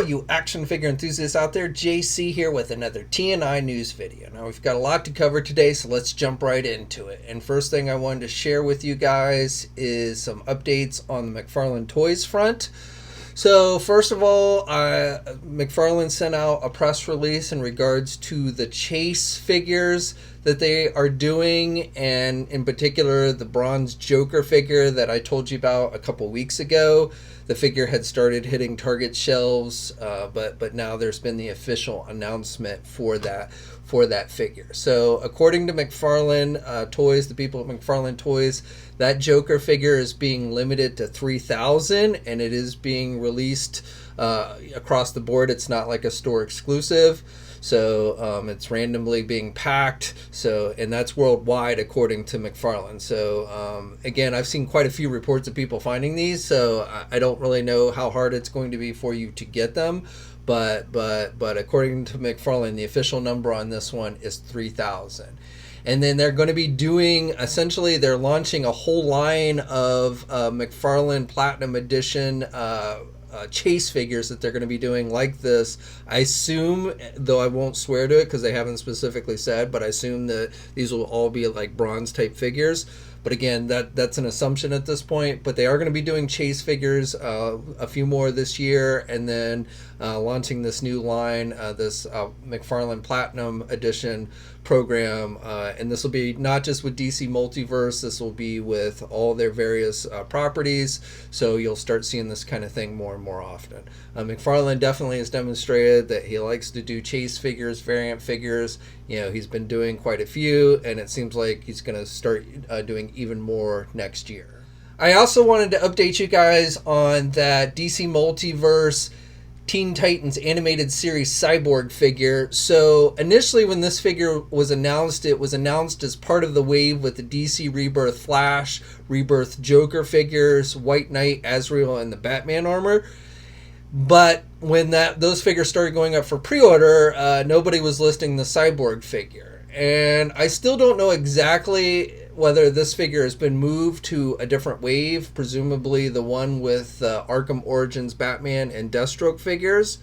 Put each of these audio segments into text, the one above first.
all you action figure enthusiasts out there, JC here with another TNI news video. Now we've got a lot to cover today, so let's jump right into it. And first thing I wanted to share with you guys is some updates on the McFarlane Toys front. So first of all, McFarlane sent out a press release in regards to the Chase figures that they are doing, and in particular the bronze Joker figure that I told you about a couple weeks ago. The figure had started hitting Target shelves, but now there's been the official announcement for that figure. So according to McFarlane Toys, the people at McFarlane Toys, that Joker figure is being limited to 3,000, and it is being released across the board. It's not like a store exclusive. So it's randomly being packed. So, and that's worldwide according to McFarlane. So again, I've seen quite a few reports of people finding these. So I don't really know how hard it's going to be for you to get them. But according to McFarlane, the official number on this one is 3,000. And then they're going to be doing, essentially, they're launching a whole line of McFarlane Platinum Edition Chase figures that they're going to be doing like this. I assume, though I won't swear to it because they haven't specifically said, but I assume that these will all be like bronze type figures. But again, that's an assumption at this point. But they are going to be doing Chase figures, a few more this year, and then launching this new line, this McFarlane Platinum Edition program. And this will be not just with DC Multiverse, this will be with all their various properties. So you'll start seeing this kind of thing more and more often. McFarlane definitely has demonstrated that he likes to do Chase figures, variant figures. You know, he's been doing quite a few, and it seems like he's going to start doing even more next year. I also wanted to update you guys on that DC Multiverse Teen Titans animated series Cyborg figure. So initially when this figure was announced, it was announced as part of the wave with the DC Rebirth Flash, Rebirth Joker figures, White Knight, Azrael, and the Batman armor. But when those figures started going up for pre-order, nobody was listing the Cyborg figure. And I still don't know exactly whether this figure has been moved to a different wave, presumably the one with Arkham Origins Batman and Deathstroke figures.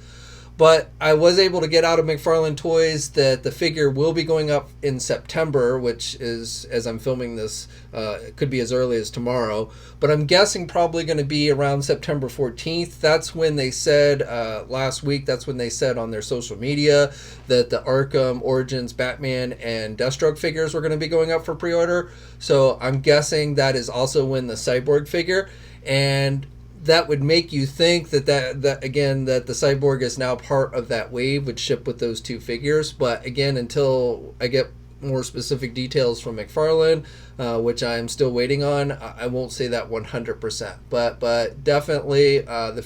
But I was able to get out of McFarlane Toys that the figure will be going up in September, which is, as I'm filming this, it could be as early as tomorrow. But I'm guessing probably going to be around September 14th. That's when they said, last week, that's when they said on their social media that the Arkham Origins Batman and Deathstroke figures were going to be going up for pre-order. So I'm guessing that is also when the Cyborg figure. And that would make you think that the Cyborg is now part of that wave, would ship with those two figures. But again, until I get more specific details from McFarlane, which I'm still waiting on, I won't say that 100%. But definitely the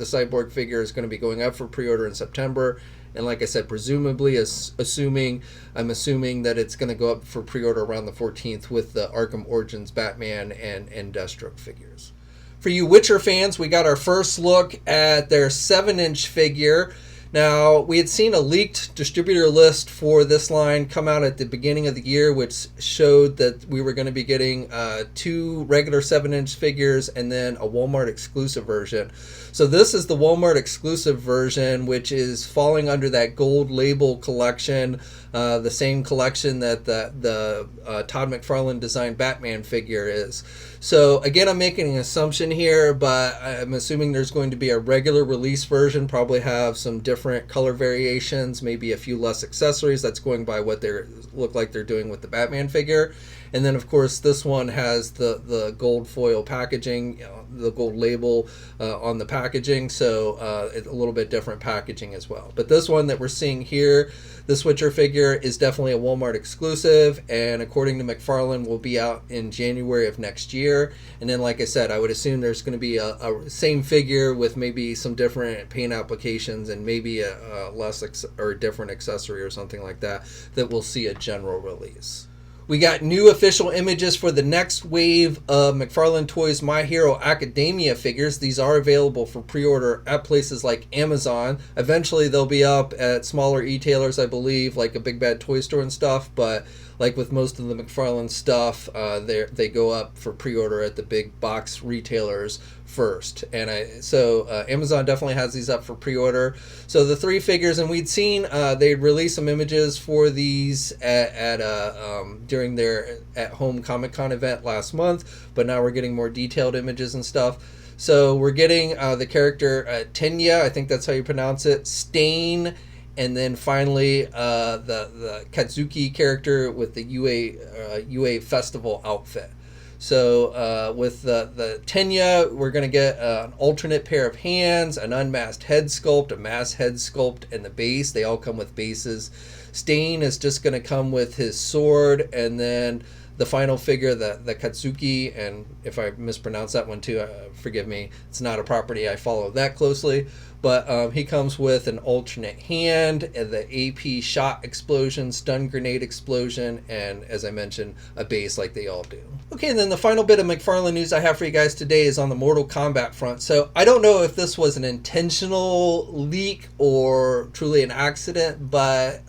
Cyborg figure is going to be going up for pre-order in September. And like I said, presumably, I'm assuming that it's going to go up for pre-order around the 14th with the Arkham Origins Batman and Deathstroke figures. For you Witcher fans, we got our first look at their 7-inch figure. Now, we had seen a leaked distributor list for this line come out at the beginning of the year, which showed that we were going to be getting 2 regular 7-inch figures and then a Walmart exclusive version. So this is the Walmart exclusive version, which is falling under that gold label collection, the same collection that the Todd McFarlane designed Batman figure is. So again, I'm making an assumption here, but I'm assuming there's going to be a regular release version, probably have some different color variations, maybe a few less accessories. That's going by what they look like they're doing with the Batman figure. And then, of course, this one has the gold foil packaging, the gold label on the packaging, so it's a little bit different packaging as well. But this one that we're seeing here, this Witcher figure, is definitely a Walmart exclusive, and according to McFarlane, will be out in January of next year. And then, like I said, I would assume there's going to be a same figure with maybe some different paint applications and maybe a less or different accessory or something like that we'll see a general release. We got new official images for the next wave of McFarlane Toys My Hero Academia figures. These are available for pre-order at places like Amazon. Eventually they'll be up at smaller e-tailers, I believe, like a Big Bad Toy Store and stuff. But like with most of the McFarlane stuff, they go up for pre-order at the big box retailers first. And Amazon definitely has these up for pre-order. So the 3 figures, and we'd seen they'd released some images for these during their at-home Comic-Con event last month, but now we're getting more detailed images and stuff. So we're getting the character Tenya, I think that's how you pronounce it, Stain, and then finally the Katsuki character with the UA Festival outfit. So with the Tenya, we're going to get an alternate pair of hands, an unmasked head sculpt, a masked head sculpt, and the base. They all come with bases. Stain is just going to come with his sword, and then the final figure, the Katsuki, and if I mispronounce that one too, forgive me. It's not a property I follow that closely. But he comes with an alternate hand, the AP shot explosion, stun grenade explosion, and as I mentioned, a base like they all do. Okay, and then the final bit of McFarlane news I have for you guys today is on the Mortal Kombat front. So I don't know if this was an intentional leak or truly an accident, but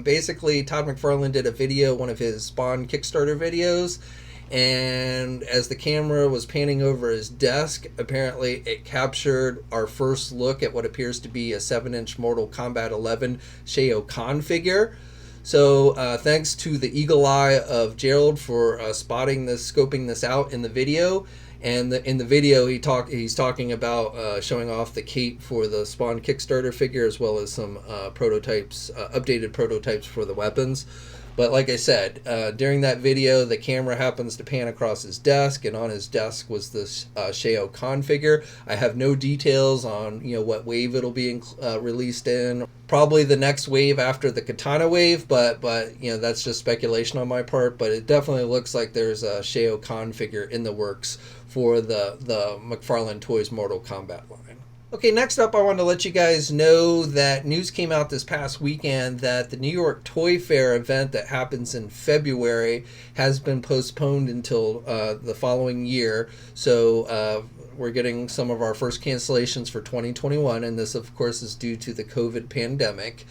basically Todd McFarlane did a video, one of his Spawn Kickstarter videos, and as the camera was panning over his desk, apparently it captured our first look at what appears to be a 7-inch Mortal Kombat 11 Shao Kahn figure. So thanks to the eagle eye of Gerald for scoping this out in the video. And in the video, he's talking about showing off the cape for the Spawn Kickstarter figure, as well as some updated prototypes for the weapons. But like I said, during that video, the camera happens to pan across his desk, and on his desk was this Shao Kahn figure. I have no details on what wave it'll be released in. Probably the next wave after the Katana wave, but that's just speculation on my part. But it definitely looks like there's a Shao Kahn figure in the works for the McFarlane Toys Mortal Kombat line. Okay, next up I wanted to let you guys know that news came out this past weekend that the New York Toy Fair event that happens in February has been postponed until the following year. So we're getting some of our first cancellations for 2021, and this of course is due to the COVID pandemic.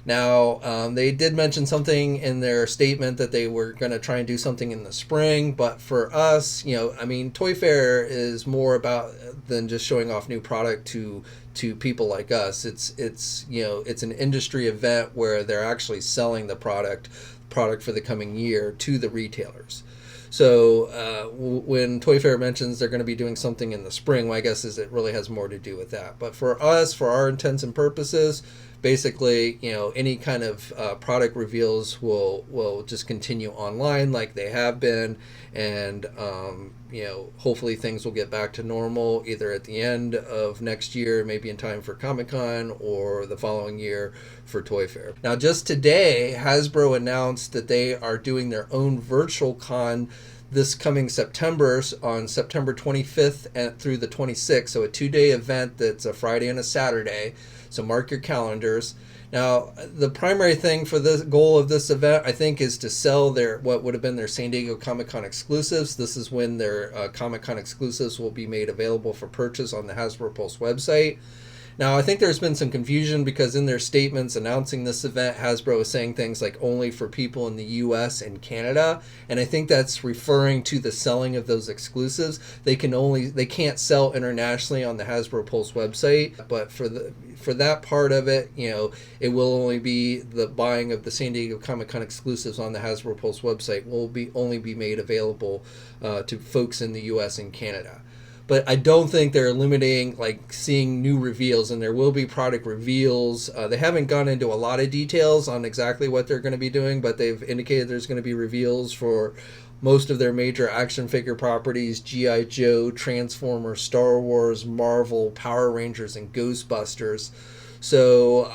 Now, they did mention something in their statement that they were going to try and do something in the spring, but for us, Toy Fair is more about than just showing off new product to people like us. It's an industry event where they're actually selling the product for the coming year to the retailers. So when Toy Fair mentions they're going to be doing something in the spring, my guess is it really has more to do with that. But for us, for our intents and purposes, basically, any kind of product reveals will just continue online like they have been, and hopefully things will get back to normal either at the end of next year, maybe in time for Comic-Con, or the following year for Toy Fair. Now, just today, Hasbro announced that they are doing their own Virtual Con this coming September, on September 25th through the 26th, so a 2-day event that's a Friday and a Saturday. So mark your calendars. Now, the primary thing for the goal of this event, I think, is to sell what would have been their San Diego Comic-Con exclusives. This is when their Comic-Con exclusives will be made available for purchase on the Hasbro Pulse website. Now, I think there's been some confusion because in their statements announcing this event, Hasbro is saying things like only for people in the US and Canada, and I think that's referring to the selling of those exclusives. They can't sell internationally on the Hasbro Pulse website, but for that part of it, it will only be the buying of the San Diego Comic-Con exclusives on the Hasbro Pulse website will only be made available to folks in the US and Canada. But I don't think they're eliminating seeing new reveals, and there will be product reveals. They haven't gone into a lot of details on exactly what they're going to be doing, but they've indicated there's going to be reveals for most of their major action figure properties: GIJoe, Transformers, Star Wars, Marvel, Power Rangers, and Ghostbusters. So,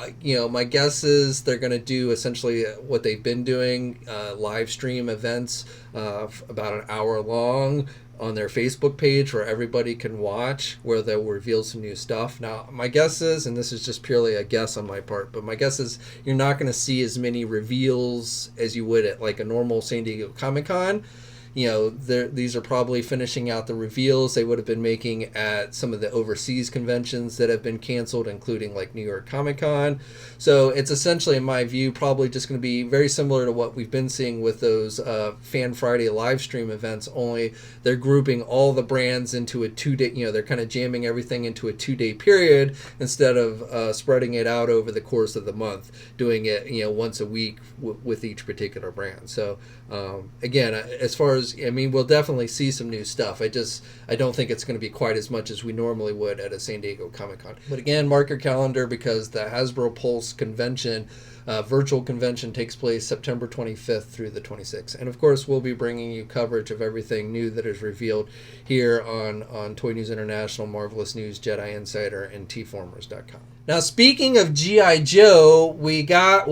my guess is they're going to do essentially what they've been doing, live stream events about an hour long on their Facebook page where everybody can watch, where they'll reveal some new stuff. Now, my guess is, and this is just purely a guess on my part, but my guess is you're not going to see as many reveals as you would at a normal San Diego Comic-Con. these are probably finishing out the reveals they would have been making at some of the overseas conventions that have been canceled, including like New York Comic Con. So it's essentially, in my view, probably just going to be very similar to what we've been seeing with those Fan Friday live stream events, only they're grouping all the brands into a 2-day, they're kind of jamming everything into a 2-day period instead of spreading it out over the course of the month, doing it, once a week with each particular brand. So again, as far as, we'll definitely see some new stuff. I don't think it's going to be quite as much as we normally would at a San Diego Comic-Con. But again, mark your calendar, because the Hasbro Pulse convention, virtual convention, takes place September 25th through the 26th. And of course, we'll be bringing you coverage of everything new that is revealed here on Toy News International, Marvelous News, Jedi Insider, and tformers.com. Now, speaking of G.I. Joe, we got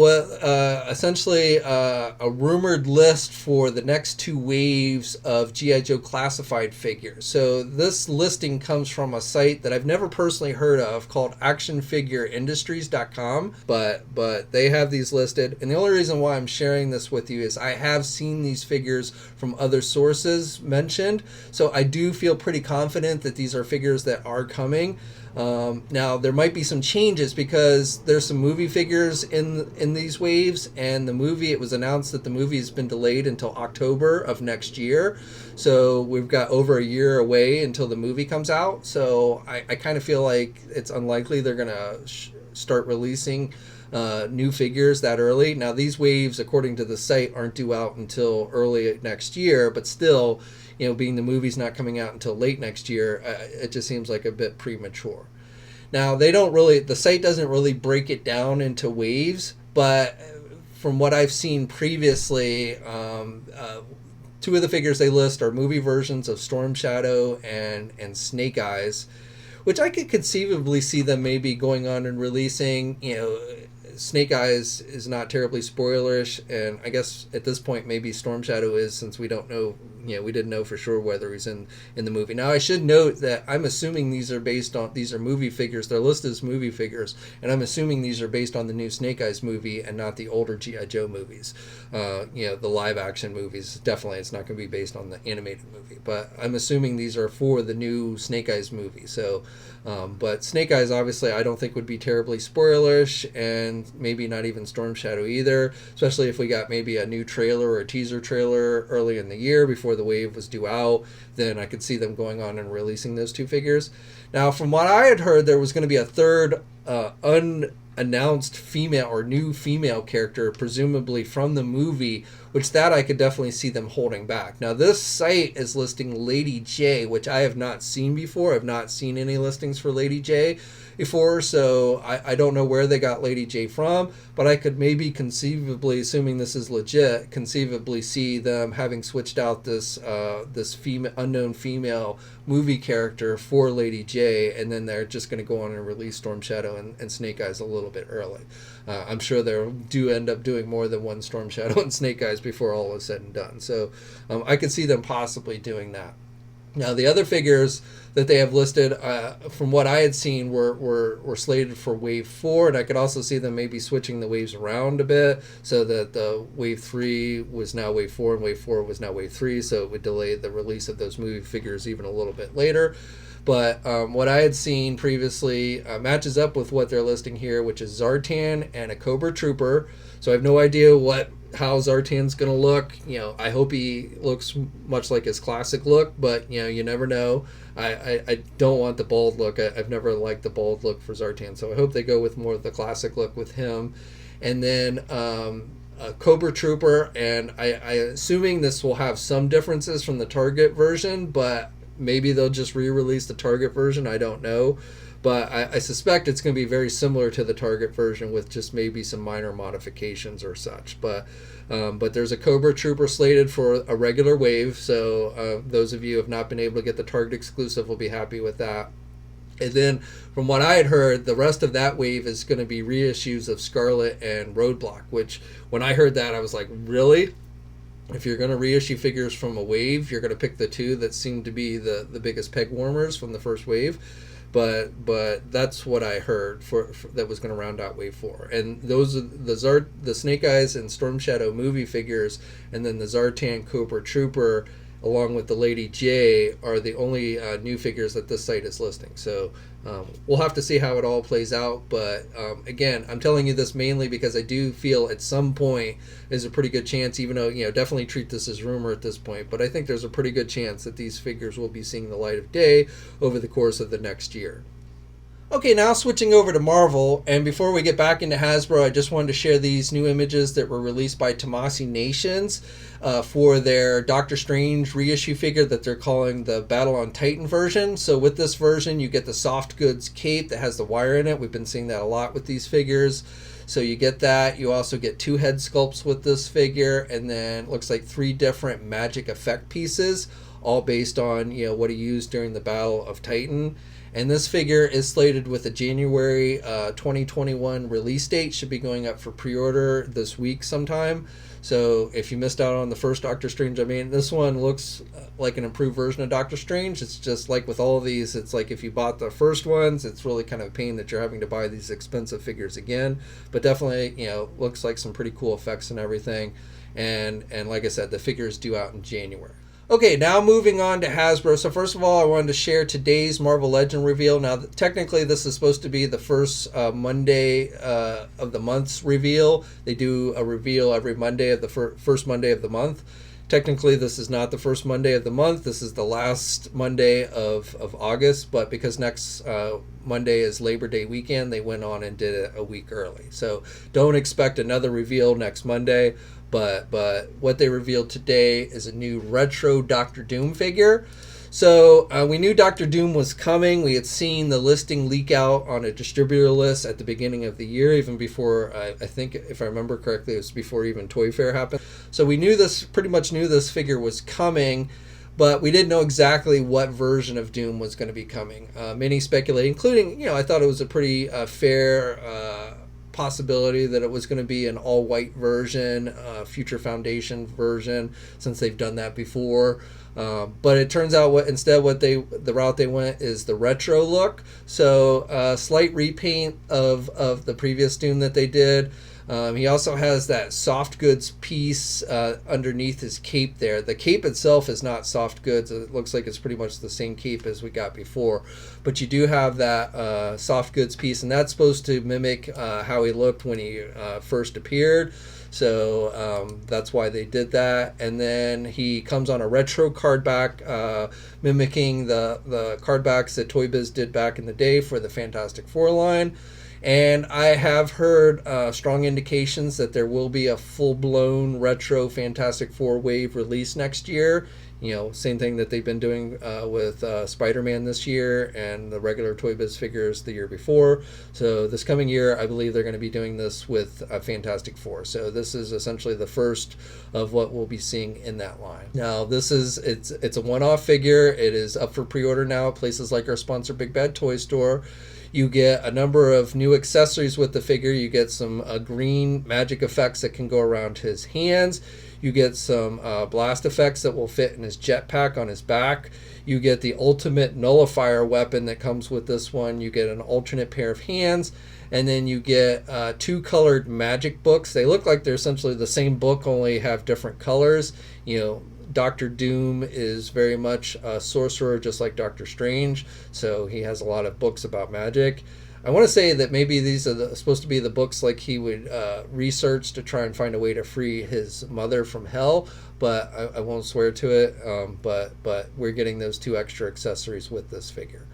essentially a rumored list for the next 2 waves of G.I. Joe classified figures. So this listing comes from a site that I've never personally heard of called actionfigureindustries.com, but they have these listed. And the only reason why I'm sharing this with you is I have seen these figures from other sources mentioned, so I do feel pretty confident that these are figures that are coming. Now, there might be some changes because there's some movie figures in these waves, and it was announced that the movie has been delayed until October of next year. So we've got over a year away until the movie comes out. So I kind of feel like it's unlikely they're going to start releasing new figures that early. Now, these waves, according to the site, aren't due out until early next year, but still, being the movie's not coming out until late next year, it just seems like a bit premature. Now, the site doesn't really break it down into waves, but from what I've seen previously, 2 of the figures they list are movie versions of Storm Shadow and Snake Eyes, which I could conceivably see them maybe going on and releasing. Snake Eyes is not terribly spoilerish, and I guess at this point maybe Storm Shadow is, since we don't know, we didn't know for sure whether he's in the movie. Now, I should note that I'm assuming these are movie figures. They're listed as movie figures, and I'm assuming these are based on the new Snake Eyes movie and not the older G.I. Joe movies. The live action movies, definitely it's not going to be based on the animated movie, but I'm assuming these are for the new Snake Eyes movie. So but Snake Eyes, obviously, I don't think would be terribly spoilerish, and maybe not even Storm Shadow either, especially if we got maybe a new trailer or a teaser trailer early in the year before the wave was due out. Then I could see them going on and releasing those 2 figures. Now, from what I had heard, there was going to be a third unannounced female or new female character, presumably from the movie, which that I could definitely see them holding back. Now, this site is listing Lady J, which I have not seen before. I've not seen any listings for Lady J before, so I don't know where they got Lady J from, but I could maybe conceivably, assuming this is legit, conceivably see them having switched out this unknown female movie character for Lady J, and then they're just going to go on and release Storm Shadow and Snake Eyes a little bit early. I'm sure they'll end up doing more than one Storm Shadow and Snake Eyes before all is said and done. So I could see them possibly doing that. Now, the other figures that they have listed, from what I had seen, were slated for Wave 4, and I could also see them maybe switching the waves around a bit, so that the Wave 3 was now Wave 4, and Wave 4 was now Wave 3, so it would delay the release of those movie figures even a little bit later. But what I had seen previously matches up with what they're listing here, which is Zartan and a Cobra Trooper. So I have no idea how Zartan's going to look. I hope he looks much like his classic look, but you never know. I don't want the bald look. I've never liked the bald look for Zartan, so I hope they go with more of the classic look with him. And then a Cobra Trooper, and I assuming this will have some differences from the Target version, but maybe they'll just re-release the Target version. I don't know. But I suspect it's going to be very similar to the Target version with just maybe some minor modifications or such. But there's a Cobra Trooper slated for a regular wave. So those of you who have not been able to get the Target exclusive will be happy with that. And then from what I had heard, the rest of that wave is going to be reissues of Scarlet and Roadblock, which when I heard that, I was like, really? If you're going to reissue figures from a wave, you're going to pick the 2 that seem to be the biggest peg warmers from the first wave. But that's what I heard for that was going to round out Wave 4. And those are the Snake Eyes and Storm Shadow movie figures, and then the Zartan Cobra Trooper along with the Lady J, are the only new figures that this site is listing. So we'll have to see how it all plays out. But again, I'm telling you this mainly because I do feel at some point there's a pretty good chance, even though, definitely treat this as rumor at this point, but I think there's a pretty good chance that these figures will be seeing the light of day over the course of the next year. Okay, now switching over to Marvel, and before we get back into Hasbro, I just wanted to share these new images that were released by Tomasi Nations for their Doctor Strange reissue figure that they're calling the Battle on Titan version. So with this version, you get the soft goods cape that has the wire in it. We've been seeing that a lot with these figures. So you get that. You also get 2 head sculpts with this figure, and then it looks like 3 different magic effect pieces, all based on what he used during the Battle of Titan. And this figure is slated with a January 2021 release date. Should be going up for pre-order this week sometime. So if you missed out on the first Doctor Strange, I mean, this one looks like an improved version of Doctor Strange. It's just like with all of these, it's like if you bought the first ones, it's really kind of a pain that you're having to buy these expensive figures again. But definitely, looks like some pretty cool effects and everything. And like I said, the figure is due out in January. Okay, now moving on to Hasbro. So first of all, I wanted to share today's Marvel Legend reveal. Now, technically, this is supposed to be the first Monday of the month's reveal. They do a reveal every Monday of the first Monday of the month. Technically, this is not the first Monday of the month. This is the last Monday of August. But because next Monday is Labor Day weekend, they went on and did it a week early. So don't expect another reveal next Monday. But what they revealed today is a new retro Doctor Doom figure. So we knew Doctor Doom was coming. We had seen the listing leak out on a distributor list at the beginning of the year, even before, I think, if I remember correctly, it was before even Toy Fair happened. So we pretty much knew this figure was coming, but we didn't know exactly what version of Doom was going to be coming. Many speculated, including, I thought it was a pretty fair possibility that it was going to be an all-white version, Future Foundation version, since they've done that before. But it turns out the route they went is the retro look. So slight repaint of the previous Doom that they did. He also has that soft goods piece underneath his cape there. The cape itself is not soft goods. It looks like it's pretty much the same cape as we got before. But you do have that soft goods piece, and that's supposed to mimic how he looked when he first appeared. So that's why they did that. And then he comes on a retro card back, mimicking the card backs that Toy Biz did back in the day for the Fantastic Four line. And I have heard strong indications that there will be a full-blown retro Fantastic Four wave release next year. Same thing that they've been doing with Spider-Man this year and the regular Toy Biz figures the year before. So this coming year, I believe they're going to be doing this with Fantastic Four. So this is essentially the first of what we'll be seeing in that line. Now, it's a one-off figure. It is up for pre-order now at places like our sponsor, Big Bad Toy Store. You get a number of new accessories with the figure. You get some green magic effects that can go around his hands. You get some blast effects that will fit in his jetpack on his back. You get the ultimate nullifier weapon that comes with this one. You get an alternate pair of hands. And then you get 2 colored magic books. They look like they're essentially the same book, only have different colors. Doctor Doom is very much a sorcerer, just like Doctor Strange, so he has a lot of books about magic. I want to say that maybe these are supposed to be the books like he would research to try and find a way to free his mother from hell, but I won't swear to it. But we're getting those 2 extra accessories with this figure.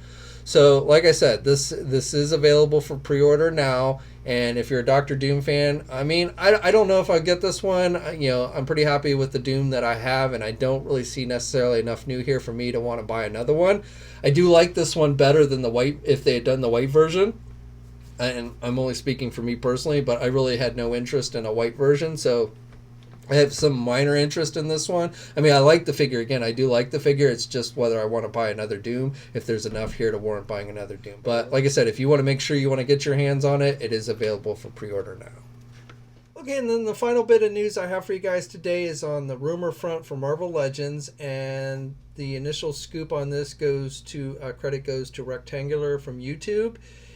So, like I said, this is available for pre-order now. And if you're a Doctor Doom fan, I mean, I don't know if I get this one. I'm pretty happy with the Doom that I have, and I don't really see necessarily enough new here for me to want to buy another one. I do like this one better than the white, if they had done the white version. And I'm only speaking for me personally, but I really had no interest in a white version, so I have some minor interest in this one. I mean, I like the figure. Again, I do like the figure. It's just whether I want to buy another Doom, if there's enough here to warrant buying another Doom. But like I said, if you want to make sure you want to get your hands on it, it is available for pre-order now. Okay, and then the final bit of news I have for you guys today is on the rumor front for Marvel Legends. And the initial scoop on this goes to, credit goes to Rectangular from YouTube.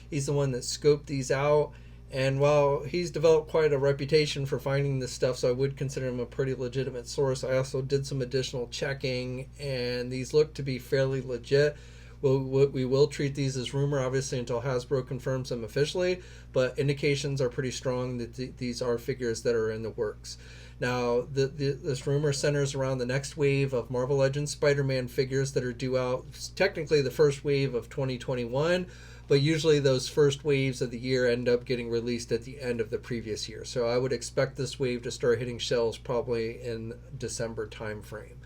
He's the one that scoped these out. And while he's developed quite a reputation for finding this stuff, so I would consider him a pretty legitimate source, I also did some additional checking, and these look to be fairly legit. We will treat these as rumor, obviously, until Hasbro confirms them officially, but indications are pretty strong that these are figures that are in the works. Now, this rumor centers around the next wave of Marvel Legends Spider-Man figures that are due out, technically the first wave of 2021, but usually those first waves of the year end up getting released at the end of the previous year. So I would expect this wave to start hitting shelves probably in December timeframe.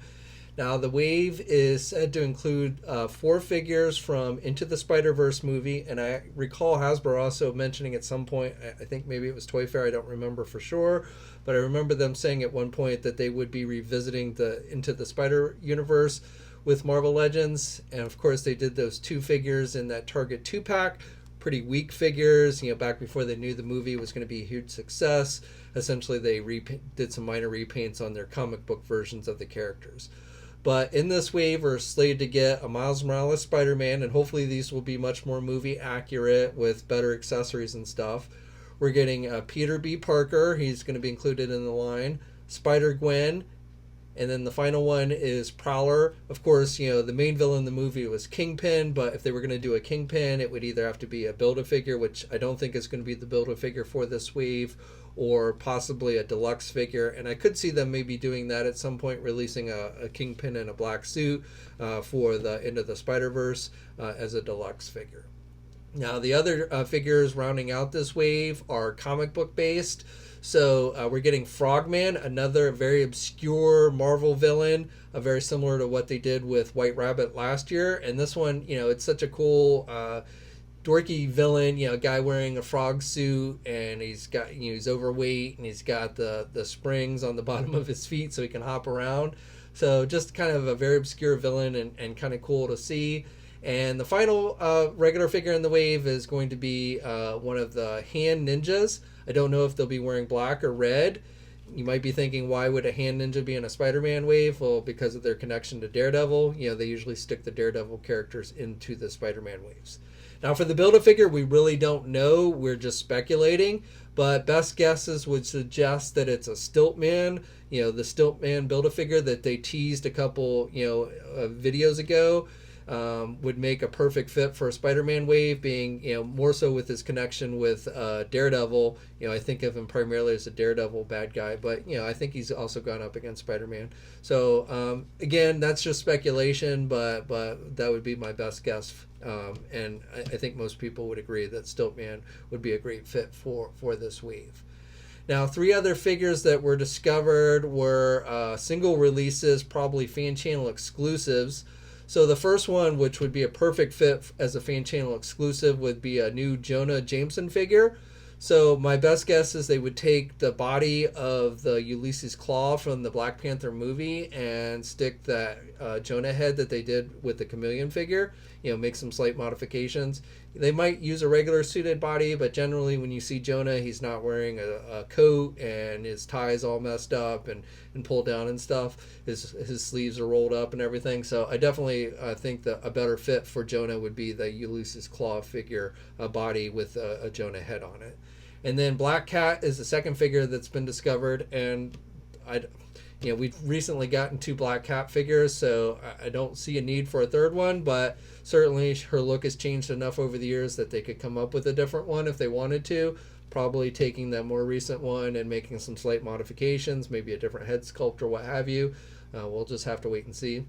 Now, the wave is said to include 4 figures from Into the Spider-Verse movie, and I recall Hasbro also mentioning at some point, I think maybe it was Toy Fair, I don't remember for sure, but I remember them saying at one point that they would be revisiting the Into the Spider-Universe with Marvel Legends, and of course they did those 2 figures in that Target 2-pack, pretty weak figures, back before they knew the movie was going to be a huge success. Essentially, they did some minor repaints on their comic book versions of the characters. But in this wave, we're slated to get a Miles Morales Spider-Man, and hopefully these will be much more movie accurate with better accessories and stuff. We're getting Peter B. Parker. He's going to be included in the line. Spider-Gwen. And then the final one is Prowler. Of course, the main villain in the movie was Kingpin, but if they were going to do a Kingpin, it would either have to be a Build-A-Figure, which I don't think is going to be the Build-A-Figure for this wave, or possibly a deluxe figure. And I could see them maybe doing that at some point, releasing a Kingpin in a black suit for the Into the Spider-Verse as a deluxe figure. Now, the other figures rounding out this wave are comic book based. So we're getting Frogman, another very obscure Marvel villain, very similar to what they did with White Rabbit last year. And this one, it's such a cool, dorky villain, a guy wearing a frog suit, and he's got, he's overweight, and he's got the springs on the bottom of his feet so he can hop around. So just kind of a very obscure villain and kind of cool to see. And the final regular figure in the wave is going to be one of the hand ninjas. I don't know if they'll be wearing black or red. You might be thinking, why would a hand ninja be in a Spider-Man wave? Well, because of their connection to Daredevil. They usually stick the Daredevil characters into the Spider-Man waves. Now, for the Build-A-Figure, we really don't know. We're just speculating. But best guesses would suggest that it's a Stiltman, the Stiltman Build-A-Figure that they teased a couple, videos ago. Would make a perfect fit for a Spider-Man wave, being more so with his connection with Daredevil. I think of him primarily as a Daredevil bad guy, but I think he's also gone up against Spider-Man. So again, that's just speculation, but that would be my best guess, and I think most people would agree that Stiltman would be a great fit for this wave. Now, 3 other figures that were discovered were single releases, probably fan channel exclusives. So the first one, which would be a perfect fit as a fan channel exclusive, would be a new Jonah Jameson figure. So my best guess is they would take the body of the Ulysses Claw from the Black Panther movie and stick that Jonah head that they did with the Chameleon figure, make some slight modifications. They might use a regular suited body, but generally when you see Jonah, he's not wearing a coat, and his tie is all messed up and pulled down and stuff. His sleeves are rolled up and everything. So I definitely think that a better fit for Jonah would be the Ulysses Claw figure body with a Jonah head on it. And then Black Cat is the second figure that's been discovered, and we've recently gotten 2 Black Cat figures, so I don't see a need for a third one, but certainly her look has changed enough over the years that they could come up with a different one if they wanted to, probably taking that more recent one and making some slight modifications, maybe a different head sculpt or what have you. We'll just have to wait and see.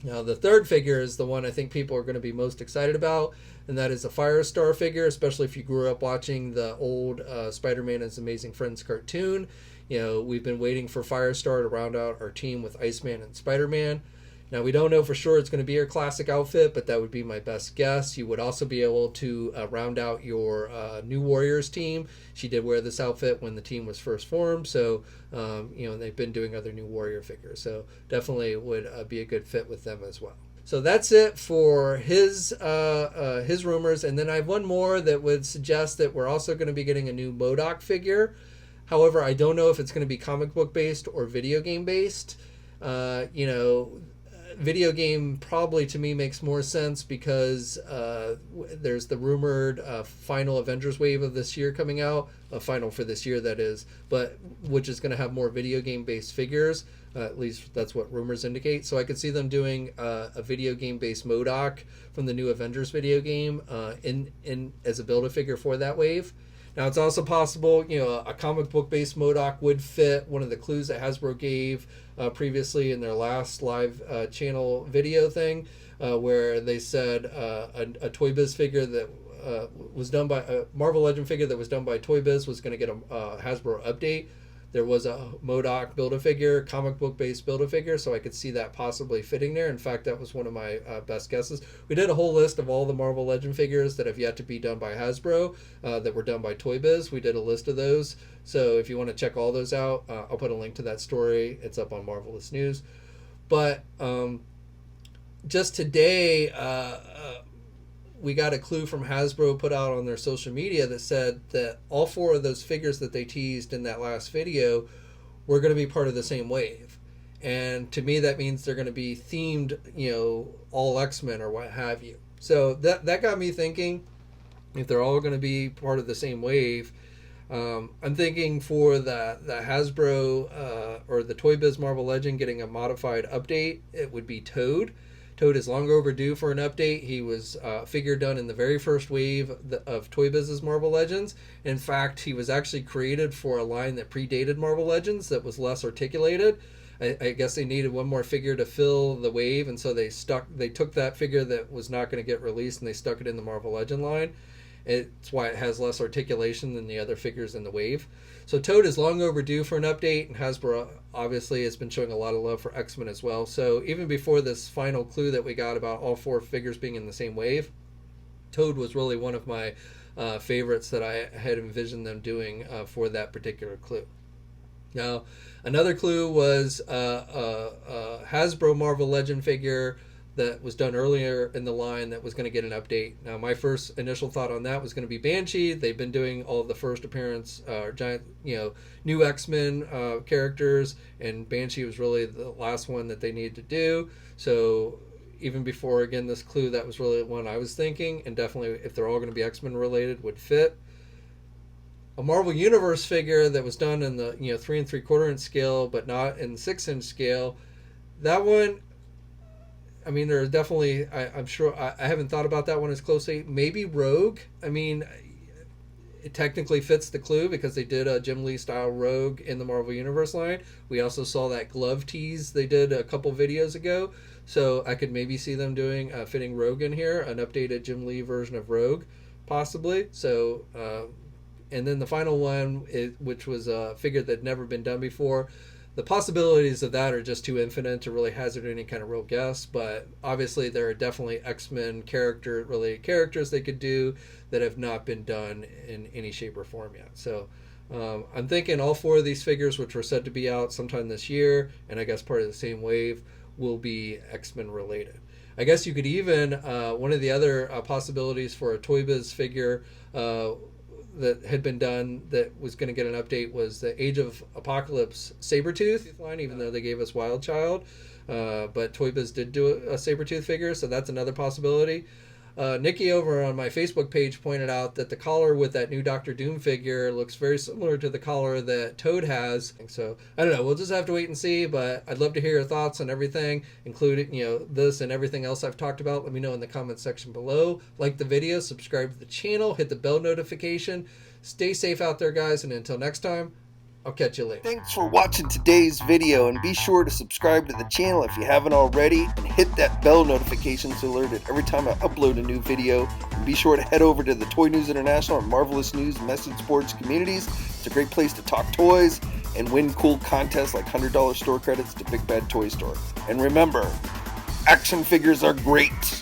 Now, the third figure is the one I think people are going to be most excited about, and that is a Firestar figure, especially if you grew up watching the old Spider-Man and His Amazing Friends cartoon. We've been waiting for Firestar to round out our team with Iceman and Spider-Man. Now, we don't know for sure it's going to be her classic outfit, but that would be my best guess. You would also be able to round out your New Warriors team. She did wear this outfit when the team was first formed, so they've been doing other New Warrior figures, so definitely would be a good fit with them as well. So that's it for his rumors, and then I have one more that would suggest that we're also going to be getting a new MODOK figure. However, I don't know if it's going to be comic book based or video game based. video game probably to me makes more sense because there's the rumored final Avengers wave of this year coming out, a final for this year that is, but which is going to have more video game based figures. At least that's what rumors indicate. So I could see them doing a video game based MODOK from the new Avengers video game in as a Build-A-Figure for that wave. Now it's also possible, a comic book based MODOK would fit one of the clues that Hasbro gave previously in their last live channel video thing, where they said a Toy Biz figure that was done by a Marvel Legend figure that was done by Toy Biz was going to get a Hasbro update. There was a MODOK Build-A-Figure, comic book based Build-A-Figure, so I could see that possibly fitting there. In fact, that was one of my best guesses. We did a whole list of all the Marvel Legend figures that have yet to be done by Hasbro, that were done by Toy Biz. We did a list of those. So if you want to check all those out, I'll put a link to that story. It's up on Marvelous News. But just today, we got a clue from Hasbro put out on their social media that said that all 4 of those figures that they teased in that last video were going to be part of the same wave. And to me, that means they're going to be themed, all X-Men or what have you. So that got me thinking, if they're all going to be part of the same wave, I'm thinking for the Hasbro or the Toy Biz Marvel Legend getting a modified update, it would be Toad. Toad is long overdue for an update. He was a figure done in the very first wave of Toy Biz's Marvel Legends. In fact, he was actually created for a line that predated Marvel Legends that was less articulated. I guess they needed one more figure to fill the wave, and so they took that figure that was not going to get released and they stuck it in the Marvel Legend line. It's why it has less articulation than the other figures in the wave. So Toad is long overdue for an update, and Hasbro obviously has been showing a lot of love for X-Men as well. So even before this final clue that we got about all 4 figures being in the same wave, Toad was really one of my favorites that I had envisioned them doing for that particular clue. Now, another clue was a Hasbro Marvel Legend figure that was done earlier in the line that was going to get an update. Now, my first initial thought on that was going to be Banshee. They've been doing all of the first appearance, new X-Men characters, and Banshee was really the last one that they needed to do. So even before, again, this clue, that was really the one I was thinking, and definitely if they're all going to be X-Men related, would fit. A Marvel Universe figure that was done in the 3 3/4 inch scale, but not in 6 inch scale. That one, I mean, there are definitely, I'm sure, I haven't thought about that one as closely. Maybe Rogue. I mean, it technically fits the clue because they did a Jim Lee style Rogue in the Marvel Universe line. We also saw that glove tease they did a couple videos ago. So I could maybe see them doing fitting Rogue in here, an updated Jim Lee version of Rogue, possibly. So, and then the final one, which was a figure that had never been done before. The possibilities of that are just too infinite to really hazard any kind of real guess, but obviously there are definitely X-Men related characters they could do that have not been done in any shape or form yet. So I'm thinking all 4 of these figures, which were said to be out sometime this year, and I guess part of the same wave, will be X-Men related. I guess you could even, one of the other possibilities for a Toy Biz figure that had been done that was going to get an update was the Age of Apocalypse Sabretooth line, even though they gave us Wild Child. But Toy Biz did do a Sabretooth figure, so that's another possibility. Nikki over on my Facebook page pointed out that the collar with that new Doctor Doom figure looks very similar to the collar that Toad has. So, I don't know, we'll just have to wait and see, but I'd love to hear your thoughts on everything, including, this and everything else I've talked about. Let me know in the comments section below. Like the video, subscribe to the channel, hit the bell notification. Stay safe out there, guys, and until next time, I'll catch you later. Thanks for watching today's video, and be sure to subscribe to the channel if you haven't already, and hit that bell notification so alerted every time I upload a new video. And be sure to head over to the Toy News International and Marvelous News message boards communities. It's a great place to talk toys and win cool contests like $100 store credits to Big Bad Toy Store. And remember, action figures are great.